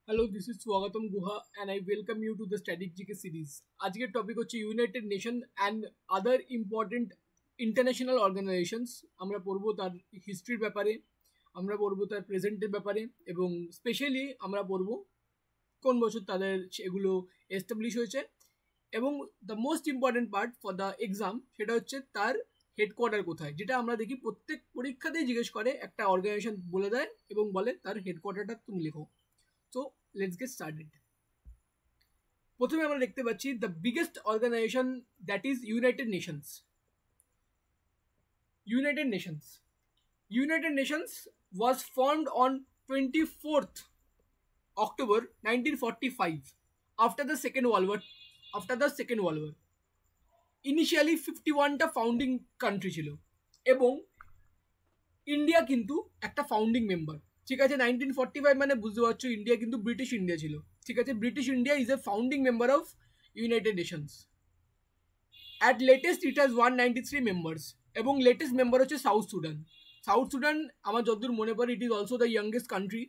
Hello, this is Swagatam Guha and I welcome you to the Static GK series. আজকের topic হচ্ছে United Nation and other important international organisations. আমরা পড়বো তার হিস্ট্রির ব্যাপারে, আমরা পড়বো তার প্রেজেন্টের ব্যাপারে এবং স্পেশালি আমরা পড়বো কোন বছর তাদের এগুলো এস্টাবলিশ হয়েছে এবং the most important part for the exam সেটা হচ্ছে তার হেডকোয়ার্টার কোথায়, যেটা আমরা দেখি প্রত্যেক পরীক্ষাতেই জিজ্ঞেস করে, একটা অর্গানাইজেশন বলে দেয় এবং বলে তার হেডকোয়ার্টারটা তুমি লেখো। So let's get started. প্রথমে আমরা দেখতে পাচ্ছি the biggest organisation, that is United Nations. United Nations United Nations was formed on 24th October 1945 after the Second World War. Initially 51টা ফাউন্ডিং কান্ট্রি ছিল এবং ইন্ডিয়া কিন্তু একটা ফাউন্ডিং মেম্বার। ঠিক আছে, 1945 মানে বুঝতে পারছো ইন্ডিয়া কিন্তু ব্রিটিশ ইন্ডিয়া ছিল। ঠিক আছে, British India is a founding member of United Nations. At latest it has 193 members এবং লেটেস্ট মেম্বার হচ্ছে সাউথ সুদান। সাউথ সুদান আমার যতদূর মনে পড়ে it is also the youngest country.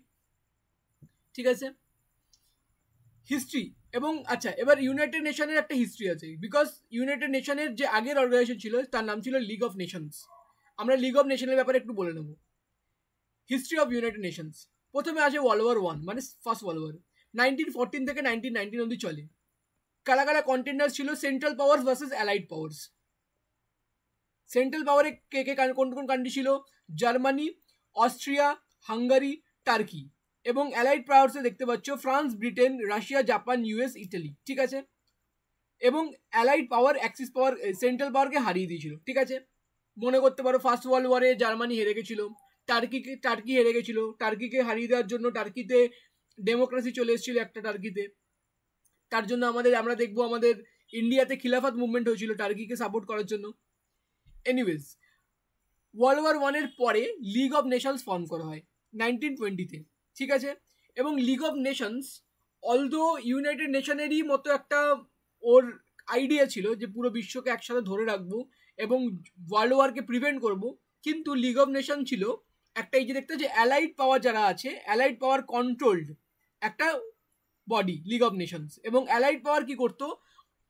ঠিক আছে, হিস্ট্রি এবং আচ্ছা, এবার ইউনাইটেড নেশনের একটা হিস্ট্রি আছে, বিকজ ইউনাইটেড নেশনের যে আগের অর্গানাইজেশন ছিল তার নাম ছিল লিগ অফ নেশনস। আমরা লিগ অফ নেশনের ব্যাপারে একটু বলে নেব। হিস্ট্রি অফ ইউনাইটেড নেশনস, প্রথমে আসে ওয়ার্ল্ড ওয়ার ওয়ান, মানে ফার্স্ট ওয়ার্ল্ড ওয়ার 1914 থেকে 1919 অবধি চলে। কারা কারা কন্টেন্ডার ছিল? Central powers versus allied powers. Central পাওয়ারে কে কে কোন কোন কান্ট্রি ছিল? Germany, Austria, Hungary, turkey. এবং অ্যালাইড পাওয়ার্সে দেখতে পাচ্ছ France, Britain, Russia, Japan, US, Italy. ঠিক আছে, এবং অ্যালাইড পাওয়ার অ্যাক্সিস পাওয়ার সেন্ট্রাল পাওয়ারকে হারিয়ে দিয়েছিল। ঠিক আছে, মনে করতে পারো ফার্স্ট ওয়ার্ল্ড ওয়ারে জার্মানি হেরে গেছিল, টার্কি হেরে গেছিল। টার্কিকে হারিয়ে দেওয়ার জন্য টার্কিতে ডেমোক্রেসি চলে এসেছিল একটা টার্কিতে। তার জন্য আমরা দেখবো আমাদের ইন্ডিয়াতে খিলাফত মুভমেন্ট হয়েছিল টার্কিকে সাপোর্ট করার জন্য। এনিওয়েজ, ওয়ার্ল্ড ওয়ার ওয়ানের পরে লিগ অফ নেশনস ফর্ম করা হয় 1920-তে। ঠিক আছে, এবং league of nations although united নেশনেরই মতো একটা ওর আইডিয়া ছিল যে পুরো বিশ্বকে একসাথে ধরে রাখবো এবং ওয়ার্ল্ড ওয়ারকে প্রিভেন্ট করব, কিন্তু লিগ অফ নেশন ছিল একটা, এই যে দেখতে যে অ্যালাইড পাওয়ার যারা আছে, অ্যালাইড পাওয়ার কন্ট্রোলড একটা বডি লিগ অফ নেশনস। এবং অ্যালাইড পাওয়ার কি করতো?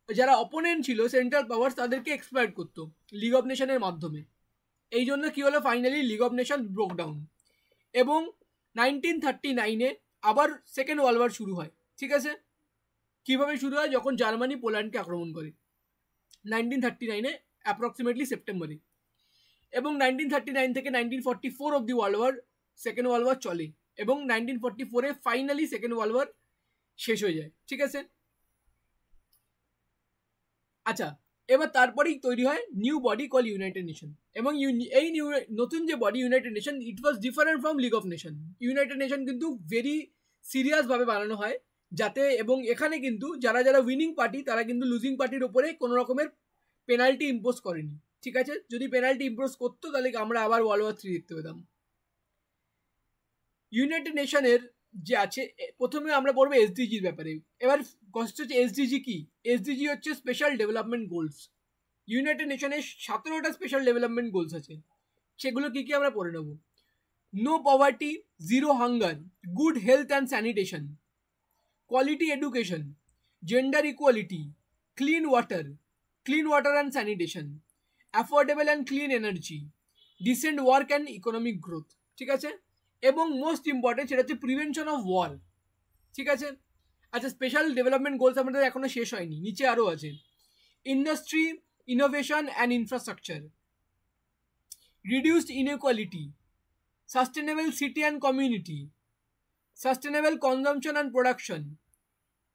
যারা অপোনেন্ট ছিল সেন্ট্রাল পাওয়ার তাদেরকে এক্সপ্লয়েট করতো লিগ অফ নেশনের মাধ্যমে। এই জন্য কি হলো, finally league of nation broke down এবং 1939-এ আবার সেকেন্ড ওয়ার্ল্ড ওয়ার শুরু হয়। ঠিক আছে, কিভাবে শুরু হয়? যখন জার্মানি পোল্যান্ডকে আক্রমণ করে 1939-এ অ্যাপ্রক্সিমেটলি সেপ্টেম্বরে। এবং 1939 থেকে 1944 অব্দি world war, second world war চলে এবং 1944-এ ফাইনালি সেকেন্ড ওয়ার্ল্ড ওয়ার শেষ হয়ে যায়। ঠিক আছে, আচ্ছা, এবার তারপরেই তৈরি হয় new body call United nation. এবং এই নতুন যে body United nation, it was different from league of nation. United nation কিন্তু ভেরি সিরিয়াসভাবে বানানো হয় যাতে, এবং এখানে কিন্তু যারা যারা উইনিং পার্টি তারা কিন্তু লুজিং পার্টির ওপরে কোনো রকমের পেনাল্টি ইম্পোজ করেনি। ঠিক আছে, যদি পেনাল্টি ইম্পোজ করতো তাহলে আমরা আবার ওয়ার্ল্ড ওয়ার 3 দেখতে পেতাম। ইউনাইটেড নেশনের যে আছে, প্রথমে আমরা পড়বো এসডিজির ব্যাপারে। এবার কথা হচ্ছে এসডিজি কি? এসডিজি হচ্ছে স্পেশাল ডেভেলপমেন্ট গোলস। ইউনাইটেড নেশনের 17টা স্পেশাল ডেভেলপমেন্ট গোলস আছে, সেগুলো কি কি আমরা পড়ে নেব। No poverty, zero hunger, good health and sanitation, quality education, gender equality, clean water and sanitation, affordable and clean energy, decent work and economic growth. ঠিক আছে, এবং মোস্ট ইম্পর্টেন্ট সেটা হচ্ছে প্রিভেনশন অফ ওয়ার। ঠিক আছে, আচ্ছা, স্পেশাল ডেভেলপমেন্ট গোলস আমাদের এখনো শেষ হয়নি, নিচে আরও আছে। Industry, innovation and infrastructure, reduced inequality, sustainable city and community, sustainable consumption and production,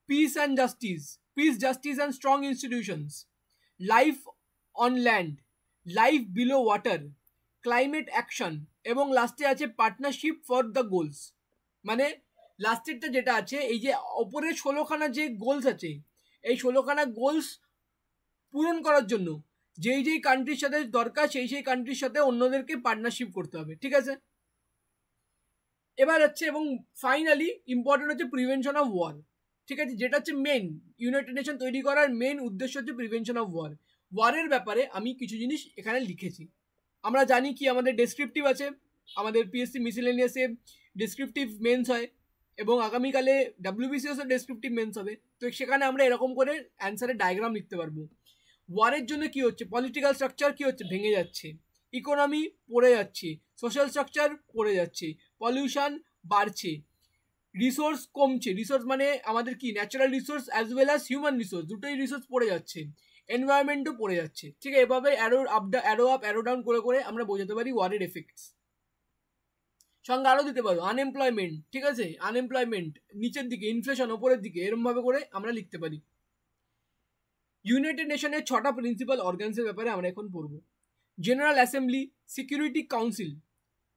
piece justice and strong institutions, life on land, life below water, climate action, এবং লাস্টে আছে পার্টনারশিপ ফর দ্য গোলস। মানে লাস্টেরটা যেটা আছে, এই যে ওপরে 16খানা যে গোলস আছে, এই 16খানা গোলস পূরণ করার জন্য যেই কান্ট্রির সাথে দরকার সেই কান্ট্রির সাথে অন্যদেরকে পার্টনারশিপ করতে হবে। ঠিক আছে, এবার হচ্ছে এবং ফাইনালি ইম্পর্টেন্ট হচ্ছে প্রিভেনশন অফ ওয়ার। ঠিক আছে, যেটা হচ্ছে মেন ইউনাইটেড নেশন তৈরি করার মেন উদ্দেশ্য হচ্ছে প্রিভেনশন অফ ওয়ার। ওয়ারের ব্যাপারে আমি কিছু জিনিস এখানে লিখেছি। আমরা জানি কি আমাদের ডেসক্রিপটিভ আছে, আমাদের পিএসসি মিসেলেনিয়াসে ডেসক্রিপটিভ মেন্স হয়, এবং আগামীকালে WBCS ডেসক্রিপটিভ মেন্স হবে, তো সেখানে আমরা এরকম করে অ্যান্সারের ডায়াগ্রাম লিখতে পারবো। ওয়ারের জন্য কি হচ্ছে, পলিটিক্যাল স্ট্রাকচার কি হচ্ছে, ভেঙে যাচ্ছে, ইকোনমি পড়ে যাচ্ছে, সোশ্যাল স্ট্রাকচার পড়ে যাচ্ছে, পলিউশন বাড়ছে, রিসোর্স কমছে, রিসোর্স মানে আমাদের কি natural resource as well as human resource, দুটোই রিসোর্স পড়ে যাচ্ছে, এনভায়রনমেন্টও পড়ে যাচ্ছে। ঠিক আছে, এভাবে অ্যারো আপ অ্যারো ডাউন করে করে আমরা বোঝাতে পারি ওয়ারের এফেক্টস। সঙ্গে আরও দিতে পারো আনএমপ্লয়মেন্ট, ঠিক আছে, আনএমপ্লয়মেন্ট নিচের দিকে, ইনফ্লেশন ওপরের দিকে, এরমভাবে করে আমরা লিখতে পারি। ইউনাইটেড নেশনের 6টা প্রিন্সিপাল অর্গানসের ব্যাপারে আমরা এখন পড়ব। জেনারেল অ্যাসেম্বলি, সিকিউরিটি কাউন্সিল,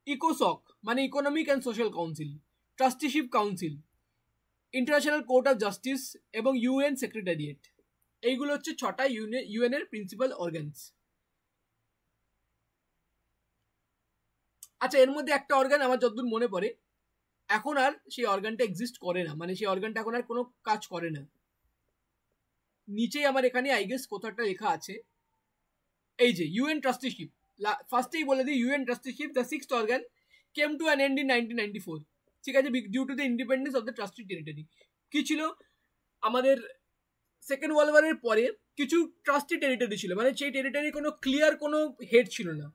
ইকোসক মানে economic and social council, trusteeship council, international Court of justice এবং UN সেক্রেটারিয়েট। এইগুলো হচ্ছে 6টা UN এর প্রিন্সিপাল অর্গানস। আচ্ছা, এর মধ্যে একটা অর্গান আমার যতদূর মনে পড়ে এখন আর সেই অর্গানটা এক্সিস্ট করে না, মানে সেই অর্গানটা এখন আর কোনো কাজ করে না। নিচেই আমার এখানে আই গেস কোথাটা লেখা আছে, এই যে UN ট্রাস্টিশিপ। ফার্স্টেই বলে দিই, UN trusteeship the 6th organ came to an end in 1994। ঠিক আছে, due to the independence of the trustee territory. কি ছিল, আমাদের সেকেন্ড ওয়ার্ল্ড ওয়ারের পরে কিছু ট্রাস্টি টেরিটরি ছিল, মানে সেই টেরিটরি কোনো ক্লিয়ার কোনো হেড ছিল না।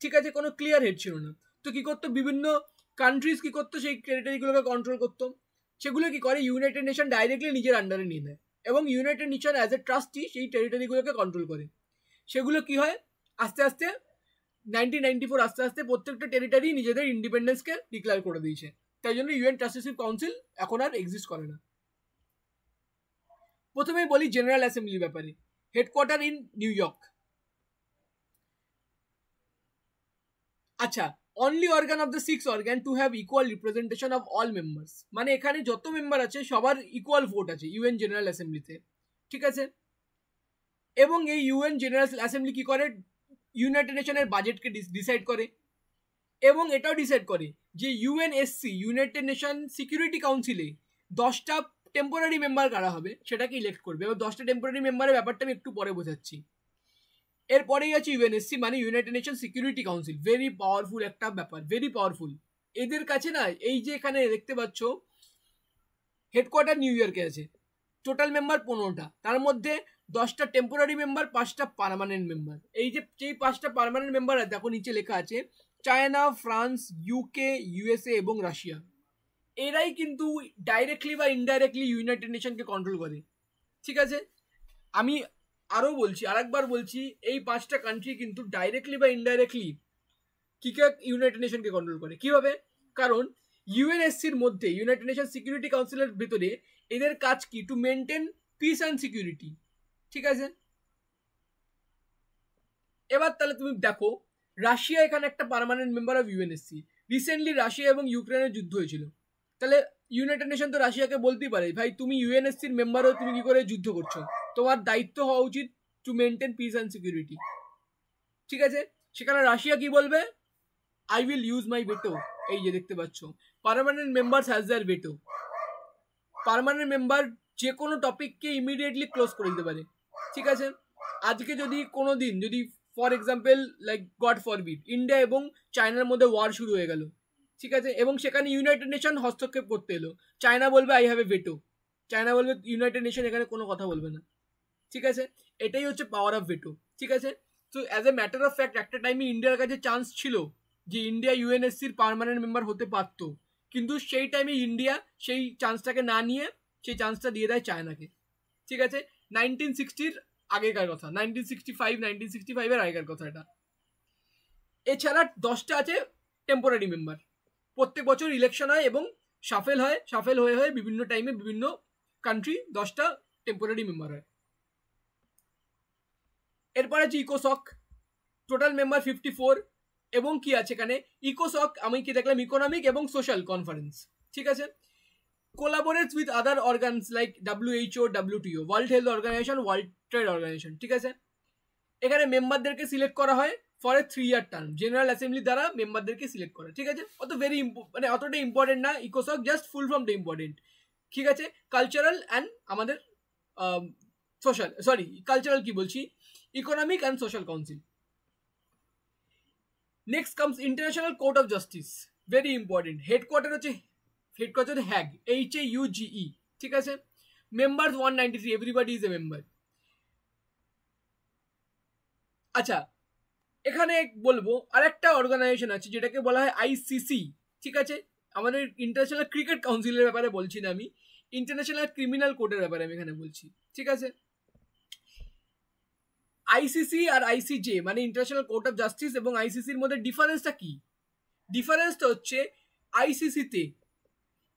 ঠিক আছে, কোনো ক্লিয়ার হেড ছিল না। তো কি করতো, বিভিন্ন কান্ট্রিজ কি করতো, সেই টেরিটরিগুলোকে কন্ট্রোল করতো। সেগুলো কি করে, ইউনাইটেড নেশন ডাইরেক্টলি নিজের আন্ডারে নিয়ে নেয় এবং United nation as a trustee সেই টেরিটরিগুলোকে কন্ট্রোল করে। সেগুলো কি হয়, আস্তে আস্তে 1994 আস্তে আস্তে প্রত্যেকটা টেরিটরি নিজেদের ইন্ডিপেন্ডেন্সকে ডিক্লেয়ার করে দিয়েছে। তাই জন্য UN ট্রাস্টিশিপ কাউন্সিল এখন আর এক্সিস্ট করে না। প্রথমেই বলি জেনারেল অ্যাসেম্বলির ব্যাপারে। Headquarter in New York. আচ্ছা, only organ of the 6 organ to have equal representation of all members, মানে এখানে যত মেম্বার আছে সবার ইকুয়াল ভোট আছে UN জেনারেল অ্যাসেম্বলিতে। ঠিক আছে, এবং এই UN জেনারেল অ্যাসেম্বলি কি করে, ইউনাইটেড নেশনের বাজেটকে ডিসাইড করে এবং এটাও ডিসাইড করে যে UNSC ইউনাইটেড নেশন সিকিউরিটি কাউন্সিলে 10টা টেম্পোরারি মেম্বার কারা হবে সেটাকে ইলেক্ট করবে। এবার 10টা টেম্পোরারি মেম্বারের ব্যাপারটা আমি একটু পরে বোঝাচ্ছি। এরপরেই আছে UNSC মানে United nation security council, very powerful একটা ব্যাপার, ভেরি পাওয়ারফুল। এদের কাছে না, এই যে এখানে দেখতে পাচ্ছ হেডকোয়ার্টার নিউ ইয়র্কে আছে, টোটাল মেম্বার 15টা, তার মধ্যে 10টা টেম্পোরারি মেম্বার, 5টা পার্মানেন্ট মেম্বার। এই যে 5টা পার্মানেন্ট মেম্বার দেখো নিচে লেখা আছে, চায়না, ফ্রান্স, UK, USA এবং রাশিয়া। এরাই কিন্তু ডাইরেক্টলি বা ইনডাইরেক্টলি ইউনাইটেড নেশনকে কন্ট্রোল করে। ঠিক আছে, আমি আরও বলছি, আরেকবার বলছি, এই 5টা কান্ট্রি কিন্তু ডাইরেক্টলি বা ইনডাইরেক্টলি কি ইউনাইটেড নেশনকে কন্ট্রোল করে। কিভাবে, কারণ UNSCর মধ্যে, ইউনাইটেড নেশন সিকিউরিটি কাউন্সিলের ভিতরে এদের কাজ কি, two maintain peace and security. ঠিক আছে, এবার তাহলে তুমি দেখো, রাশিয়া এখানে একটা permanent member of UNSC। Recently Russia এবং ইউক্রেনের যুদ্ধ হয়েছিল, তাহলে ইউনাইটেড নেশন তো রাশিয়াকে বলতেই পারে, ভাই তুমি UNSCর মেম্বার হয়ে তুমি কি করে যুদ্ধ করছো, তোমার দায়িত্ব হওয়া উচিত to maintain peace and security. ঠিক আছে, সেখানে রাশিয়া কি বলবে, I will use my veto. এই যে দেখতে পাচ্ছ, permanent members has their veto. Permanent member যে কোনো টপিককে ইমিডিয়েটলি ক্লোজ করে দিতে পারে। ঠিক আছে, আজকে যদি কোনো দিন, যদি for example like god forbid India এবং চায়নার মধ্যে ওয়ার শুরু হয়ে গেল, ঠিক আছে, এবং সেখানে ইউনাইটেড নেশন হস্তক্ষেপ করতে এলো, চায়না বলবে I have a veto, China বলবে ইউনাইটেড নেশন এখানে কোনো কথা বলবে না। ঠিক আছে, এটাই হচ্ছে পাওয়ার অফ ভেটো। ঠিক আছে, তো as a matter of fact একটা টাইমে ইন্ডিয়ার কাছে চান্স ছিল যে ইন্ডিয়া UNSCর পার্মানেন্ট মেম্বার হতে পারতো, কিন্তু সেই টাইমে ইন্ডিয়া সেই চান্সটাকে না নিয়ে সেই চান্সটা দিয়ে দেয় চায়নাকে। ঠিক আছে, 1960-র আগেকার কথা, 1965-1965-এর আগেকার কথা এটা। এছাড়া 10টা আছে টেম্পোরারি মেম্বার, প্রত্যেক বছর ইলেকশন হয় এবং সাফেল হয়ে হয়ে বিভিন্ন টাইমে বিভিন্ন কান্ট্রি 10টা টেম্পোরারি মেম্বার হয়। এরপর আছে ইকোসক, টোটাল মেম্বার 54, এবং কি আছে এখানে, ইকোসক আমি কি দেখলাম, ইকোনমিক এবং সোশ্যাল কনফারেন্স। ঠিক আছে, collaborates with other organs like WHO, WTO, World Health Organization, World Trade Organization. ঠিক আছে, এখানে মেম্বারদেরকে সিলেক্ট করা হয় for a 3-year term, general assembly দ্বারা মেম্বারদেরকে সিলেক্ট করা। ঠিক আছে, অত মানে অতটা ইম্পর্টেন্ট না ইকোসক, জাস্ট ফুল ফর্মটা ইম্পর্টেন্ট। ঠিক আছে, কালচারাল অ্যান্ড আমাদের সোশ্যাল, সরি কালচারাল কি বলছি, economic and social council. Next comes international Court of justice, very important. Headquarter হচ্ছে হেডকোয়ার্টার হ্যাগ, HAUGE, ঠিক আছে। Members 193, everybody is a member. আচ্ছা, এখানে বলবো আরেকটা অর্গানাইজেশন আছে যেটাকে বলা হয় ICC, ঠিক আছে। আমাদের ইন্টারন্যাশনাল ক্রিকেট কাউন্সিলের ব্যাপারে বলছি না আমি, ইন্টারন্যাশনাল ক্রিমিনাল কোর্টের ব্যাপারে আমি এখানে বলছি, ঠিক আছে। ICC আর ICJ মানে ইন্টারন্যাশনাল কোর্ট অফ জাস্টিস এবং ICCর মধ্যে ডিফারেন্সটা কি? ডিফারেন্সটা হচ্ছে ICCতে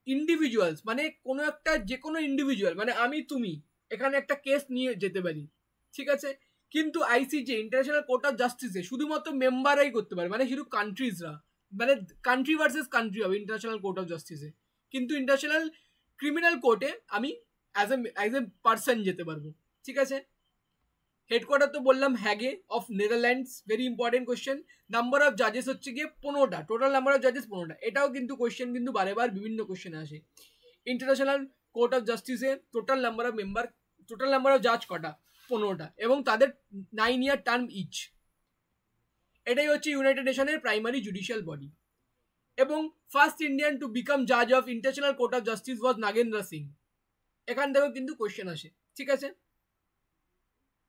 ইন্ডিভিজুয়ালস মানে কোনো একটা যে কোনো ইন্ডিভিজুয়াল মানে আমি তুমি এখানে একটা কেস নিয়ে যেতে পারি, ঠিক আছে। কিন্তু আইসিজে ইন্টারন্যাশনাল কোর্ট অফ জাস্টিসে শুধুমাত্র মেম্বাররাই করতে পারে, মানে শুধু কান্ট্রিজরা, মানে কান্ট্রি ভার্সেস কান্ট্রি হবে ইন্টারন্যাশনাল কোর্ট অফ জাস্টিসে। কিন্তু ইন্টারন্যাশনাল ক্রিমিনাল কোর্টে আমি অ্যাজ এ পার্সন যেতে পারবো, ঠিক আছে। হেডকোয়ার্টার তো বললাম হ্যাগে of Netherlands, very important question. Number of জাজেস হচ্ছে গিয়ে 15টা, টোটাল নাম্বার অফ জাজেস 15টা। এটাও কিন্তু কোয়েশ্চেন কিন্তু বারেবার বিভিন্ন কোয়েশ্চেনে আসে। ইন্টারন্যাশনাল কোর্ট অফ জাস্টিসে total number of member, total number of জাজ কটা? 15টা, এবং তাদের 9 ইয়ার টার্ম ইচ। এটাই হচ্ছে ইউনাইটেড নেশনের প্রাইমারি জুডিশিয়াল বডি। এবং ফার্স্ট ইন্ডিয়ান টু বিকাম জাজ of International Court of Justice was Nagendra Singh. এখান থেকেও কিন্তু কোয়েশ্চেন আসে, ঠিক আছে।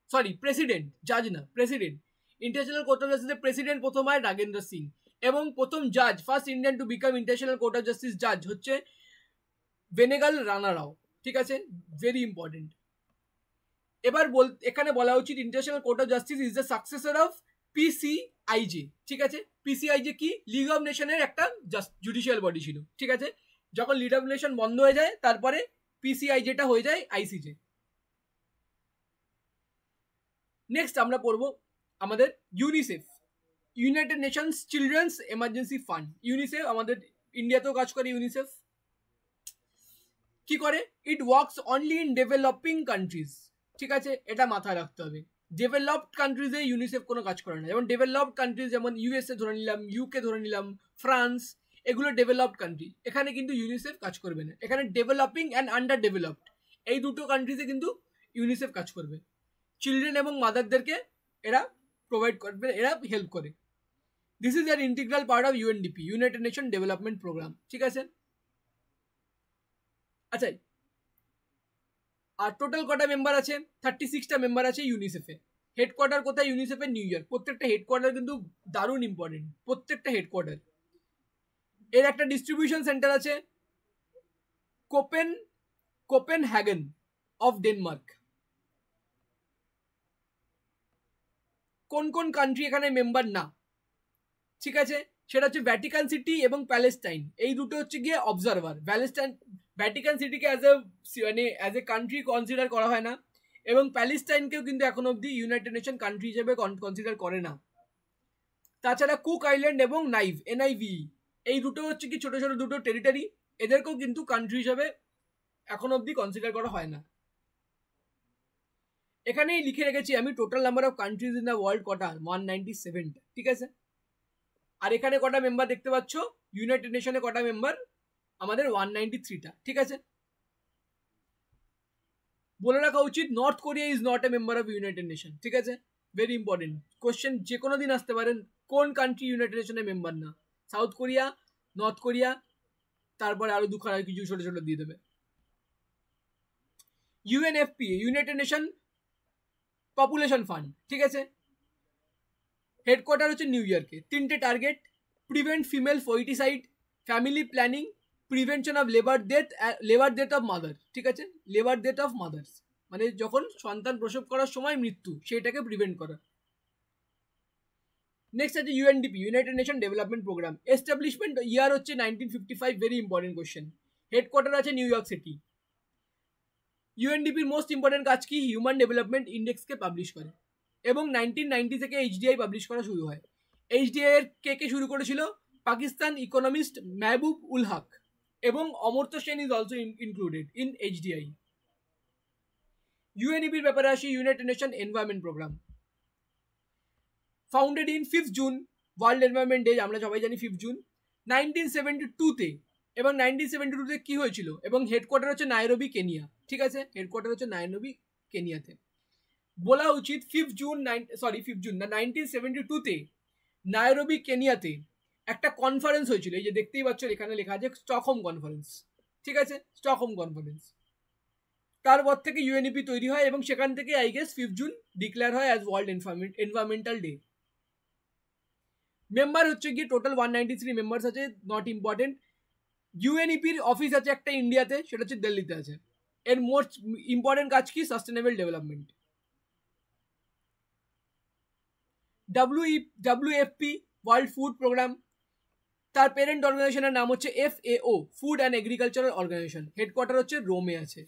সরি, প্রেসিডেন্ট, জাজ না, প্রেসিডেন্ট। ইন্টারন্যাশনাল কোর্ট অফ জাস্টিসের প্রেসিডেন্ট প্রথম হয় নাগেন্দ্র সিং, এবং প্রথম জাজ, first Indian to become international Court of justice জাজ হচ্ছে বেনেগাল রানা রাও, ঠিক আছে, ভেরি ইম্পর্টেন্ট। এবার এখানে বলা উচিত international Court of justice is the successor of PCIJ, ঠিক আছে। PCIJ কি? লিগ অফ নেশনের একটা জুডিশিয়াল বডি ছিল, ঠিক আছে। যখন লিগ অফ নেশন বন্ধ হয়ে যায় তারপরে PCIJটা হয়ে যায় ICJ। নেক্সট আমরা পড়বো আমাদের UNICEF, United Nations children's emergency fund. UNICEF আমাদের ইন্ডিয়াতেও কাজ করে। ইউনিসেফ কি করে? It works only in developing countries, ঠিক আছে, এটা মাথায় রাখতে হবে। ডেভেলপড কান্ট্রিজে ইউনিসেফ কোনো কাজ করে না। যেমন ডেভেলপড কান্ট্রিজ যেমন USA ধরে নিলাম, UK ধরে নিলাম, ফ্রান্স, এগুলো ডেভেলপড কান্ট্রি। এখানে কিন্তু ইউনিসেফ কাজ করবে না। এখানে ডেভেলপিং অ্যান্ড আন্ডার ডেভেলপড এই দুটো কান্ট্রিজে কিন্তু ইউনিসেফ কাজ করবে। চিলড্রেন এবং মাদারদেরকে এরা প্রোভাইড করবে, এরা হেল্প করে। This is our integral part of UNDP, United Nation development programme, ঠিক আছে। আচ্ছা, আর টোটাল কটা মেম্বার আছে? 36টা মেম্বার আছে ইউনিসেফে। হেডকোয়ার্টার কোথায় ইউনিসেফের? New York. প্রত্যেকটা হেডকোয়ার্টার কিন্তু দারুণ ইম্পর্টেন্ট, প্রত্যেকটা হেডকোয়ার্টার। এর একটা ডিস্ট্রিবিউশন সেন্টার আছে কোপেনহ্যাগেন অফ ডেনমার্ক। কোন কোন কান্ট্রি এখানে মেম্বার না, ঠিক আছে, সেটা হচ্ছে ভ্যাটিকান সিটি এবং প্যালেস্টাইন। এই দুটো হচ্ছে গিয়ে অবজারভার। ভ্যাটিকান সিটিকে অ্যাজ এ কান্ট্রি কনসিডার করা হয় না, এবং প্যালেস্টাইনকেও কিন্তু এখন অব্দি ইউনাইটেড নেশন কান্ট্রি হিসেবে কনসিডার করে না। তাছাড়া কুক আইল্যান্ড এবং NIVE, এই দুটো হচ্ছে কি ছোট ছোট দুটো টেরিটরি, এদেরকেও কিন্তু কান্ট্রি হিসেবে এখন অব্দি কনসিডার করা হয় না। এখানেই লিখে রেখেছি আমি total number of countries in the world কটা? 197টা, ঠিক আছে। আর এখানে কটা মেম্বার দেখতে পাচ্ছ? ইউনাইটেড নেশনে কটা মেম্বার? আমাদের 193টা, ঠিক আছে। বলে রাখা উচিত north Korea is not a member of United nation, ঠিক আছে, ভেরি ইম্পর্টেন্ট কোয়েশ্চেন। যে কোনো দিন আসতে পারেন কোন কান্ট্রি ইউনাইটেড নেশনের মেম্বার না? সাউথ কোরিয়া, নর্থ কোরিয়া, তারপরে আরো দুখানা কিছু ছোট ছোট দিয়ে দেবে। UNFPA, United Nation Population Fund, ঠিক আছে। হেডকোয়ার্টার হচ্ছে নিউ ইয়র্কে। 3টে target: prevent female foeticide, family planning, prevention of labour death of mother, ঠিক আছে। লেবার ডেথ অফ মাদার্স মানে যখন সন্তান প্রসব করার সময় মৃত্যু, সেটাকে প্রিভেন্ট করা। নেক্সট আছে UNDP, United Nation development Programme. Establishment year হচ্ছে 1955, ভেরি ইম্পর্টেন্ট কোয়েশ্চেন। হেডকোয়ার্টার আছে নিউ ইয়র্ক সিটি। UNDPর মোস্ট ইম্পর্টেন্ট কাজ কি? হিউম্যান ডেভেলপমেন্ট ইন্ডেক্সকে পাবলিশ করে, এবং 1990 থেকে HDI পাবলিশ করা শুরু হয়। HDI এর কে শুরু করেছিল? পাকিস্তান ইকোনমিস্ট মেহবুব উল হক, এবং Amartya Sen is also included in HDI। UNEPর ব্যাপারে আসি, United Nation environment programme. Founded in 5 June, world environment day আমরা সবাই জানি 5 জুন 1972তে। এবং 1972তে কি হয়েছিল? এবং হেডকোয়ার্টার হচ্ছে নাইরোবি, কেনিয়া, ঠিক আছে। হেডকোয়ার্টার হচ্ছে নাইরোবি, কেনিয়াতে। বলা উচিত 5 জুন না 1972তে নাইরোবি, কেনিয়াতে একটা কনফারেন্স হয়েছিল, এই যে দেখতেই পাচ্ছ এখানে লেখা আছে স্টকহোম কনফারেন্স, ঠিক আছে, স্টকহোম কনফারেন্স। তারপর থেকে ইউএনইপি তৈরি হয় এবং সেখান থেকে আই গেস 5 জুন ডিক্লেয়ার হয় as world environmental day. Member হচ্ছে গিয়ে টোটাল 193 মেম্বার্স আছে, নট ইম্পর্টেন্ট। ইউএনইপির অফিস আছে একটা ইন্ডিয়াতে, সেটা হচ্ছে দিল্লিতে আছে। এর মোস্ট ইম্পর্টেন্ট কাজ কি? Sustainable development. WFP world food programme, তার প্যারেন্ট অর্গানাইজেশনের নাম হচ্ছে FAO, food and agricultural organisation, headquarter হচ্ছে রোমে আছে।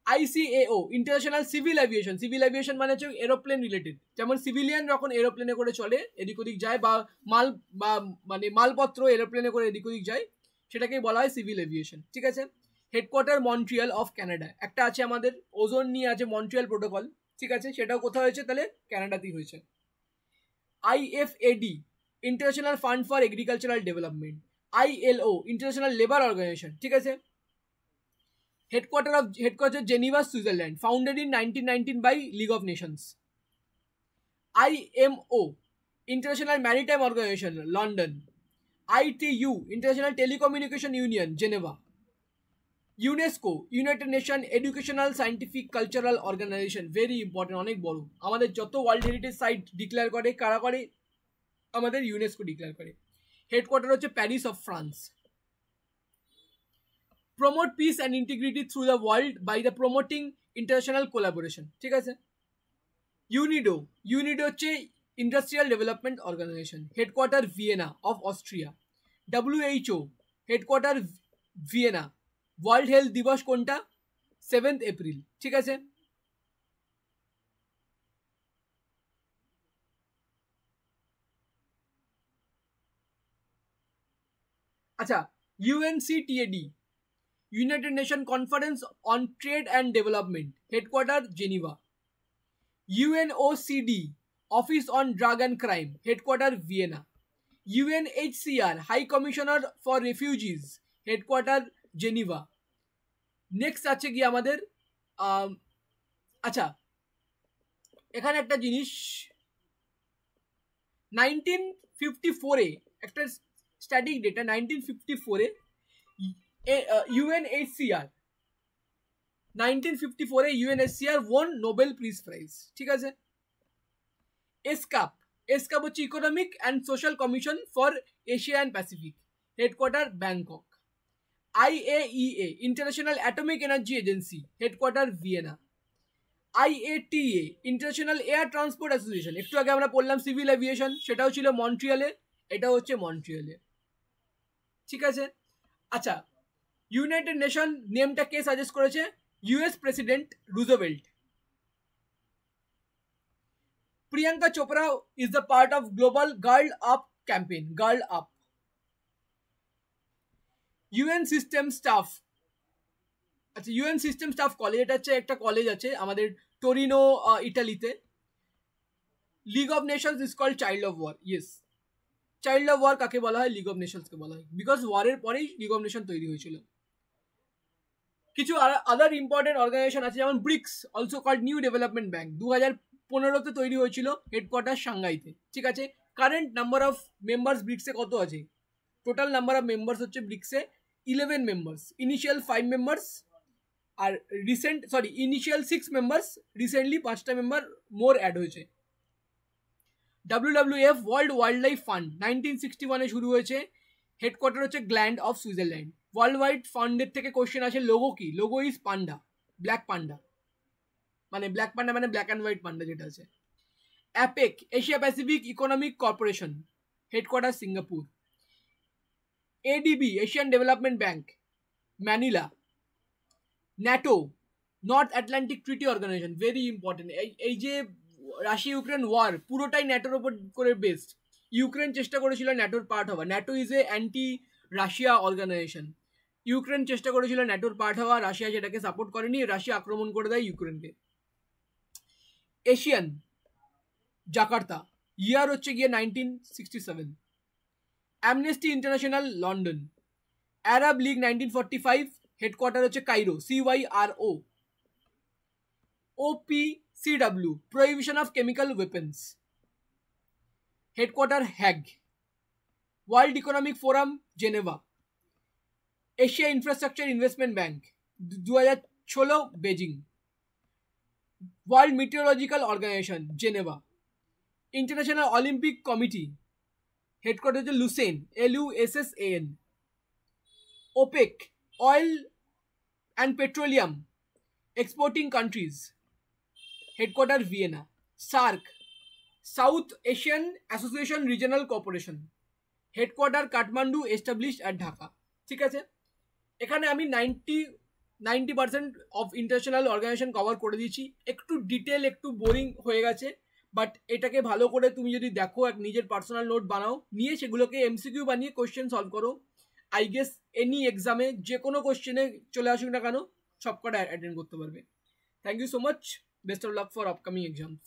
ICAO international civil aviation, civil aviation মানে হচ্ছে এরোপ্লেন রিলেটেড, যেমন সিভিলিয়ান যখন এরোপ্লেনে করে চলে এদিক ওদিক যায়, বা মানে মালপত্র এরোপ্লেনে করে এদিক ওদিক যায়, সেটাকেই বলা হয় সিভিল এভিয়েশন, ঠিক আছে। হেডকোয়ার্টার মন্ট্রিয়াল অফ ক্যানাডা, একটা আছে আমাদের ওজোন নিয়ে আছে মন্ট্রিয়াল প্রোটোকল, ঠিক আছে, সেটাও কোথায় হয়েছে? তাহলে ক্যানাডাতেই হয়েছে। IFAD international fund for agricultural development. ILO international labour organisation, ঠিক আছে। Headquarter Geneva, Switzerland, founded in 1919 by League of Nations. IMO International Maritime Organization, London. ITU International Telecommunication Union, Geneva. UNESCO United Nations Educational Scientific Cultural Organization, very important, অনেক বড়। আমাদের যত world heritage site declare করে কারা করে? আমাদের UNESCO declare করে। Headquarter হচ্ছে Paris of France. Promote peace and integrity through the world by the promoting international collaboration, ঠিক আছে। ইউনিডো হচ্ছে industrial development organization, headquarter Vienna of Austria. WHO headquarter Vienna. World health দিবস কোনটা? 7 April, ঠিক আছে। আচ্ছা, UNCTAD United Nation Conference on Trade and Development, headquarter Geneva. UNOCD office on drug and crime, headquarter Vienna. UNHCR high commissioner for রেফিউজিজ, headquarter Geneva. Next আছে কি আমাদের আচ্ছা এখানে একটা জিনিস, 1954-এ একটা স্ট্যাটিক ডেটা, 1954-এ UNHCR 1954-এ UNHCR won Nobel Peace Prize, ঠিক আছে। এসকাপ হচ্ছে Economic and Social Commission for Asia and Pacific, headquarter Bangkok. IAEA International Atomic Energy Agency, headquarter Vienna. IATA International Air Transport Association, একটু আগে আমরা পড়লাম civil aviation, সেটাও ছিল মন্ট্রিয়ালে, এটাও হচ্ছে মন্ট্রিয়ালে, ঠিক আছে। আচ্ছা, ইউনাইটেড নেশন নেমটা কে সাজেস্ট করেছে? US president Roosevelt. Priyanka Chopra is the part of global girl up campaign, girl up. UN system staff, আচ্ছা UN সিস্টেম স্টাফ কলেজ, এটা হচ্ছে একটা কলেজ আছে আমাদের টোরিনো, ইটালিতে। League of nations is called child of war, yes. Child of war কাকে বলা হয়? লিগ অফ নেশনসকে বলা হয়, বিকজ ওয়ারের পরেই লিগ অফ নেশন তৈরি হয়েছিল। কিছু আদার ইম্পর্টেন্ট অর্গানাইজেশন আছে, যেমন BRICS, also called New Development Bank, 2015-তে তৈরি হয়েছিল, হেডকোয়ার্টার সাংহাইতে, ঠিক আছে। কারেন্ট নাম্বার অফ মেম্বার্স ব্রিক্সে কত আছে? টোটাল নাম্বার অফ মেম্বার্স হচ্ছে ব্রিক্সে 11 মেম্বার্স, ইনিশিয়াল 5 মেম্বার্স, আর ইনিশিয়াল 6 মেম্বার্স, রিসেন্টলি 5টা মেম্বার মোর অ্যাড হয়েছে। WWF World Wildlife Fund 1961-এ শুরু হয়েছে, হেডকোয়ার্টার হচ্ছে Gland of Switzerland. World wide ফান্ডের থেকে কোশ্চেন আছে, লোগো কি? লোগো ইজ পান্ডা, ব্ল্যাক পান্ডা, মানে ব্ল্যাক পান্ডা মানে ব্ল্যাক অ্যান্ড হোয়াইট পান্ডা যেটা আছে। APEC Asia Pacific Economic Corporation, headquarter Singapore. ADB Asian Development Bank, Manila. NATO North Atlantic Treaty Organization, very important. এই যে রাশিয়া ইউক্রেন ওয়ার পুরোটাই ন্যাটোর ওপর করে বেসড। ইউক্রেন চেষ্টা করেছিল ন্যাটোর পার্ট হওয়া, NATO is a anti Russia organisation. Ukraine চেষ্টা করেছিল ন্যাটোর পার্ট হওয়া, রাশিয়া যেটাকে সাপোর্ট করেনি, রাশিয়া আক্রমণ করে দেয় ইউক্রেনকে। এশিয়ান জাকার্তা, ইয়ার হচ্ছে গিয়ে 1967। Amnesty International London. Arab League 1945, headquarter হচ্ছে Cairo, CYRO। OPCW prohibition of chemical weapons, headquarter Hague. World Economic Forum Geneva, Asia Infrastructure Investment Bank 2016 Beijing, World Meteorological Organization Geneva, International Olympic Committee headquarter হচ্ছে Lausanne, LUSSAN, OPEC oil and petroleum exporting countries headquarter Vienna, SAARC South Asian Association Regional Cooperation headquarter Kathmandu, established at Dhaka. ঠিক আছে, এখানে আমি 90% of international organisation cover করে দিয়েছি। একটু detail, একটু boring হয়ে গেছে, বাট এটাকে ভালো করে তুমি যদি দেখো, এক নিজের পার্সোনাল নোট বানাও, নিয়ে সেগুলোকে MCQ বানিয়ে কোশ্চেন সলভ করো, আই গেস এনি এক্সামে যে কোনো কোশ্চেনে চলে আসুক না কেন সব কটা অ্যাটেন্ড করতে পারবে। Thank you so much, best of luck for upcoming exams.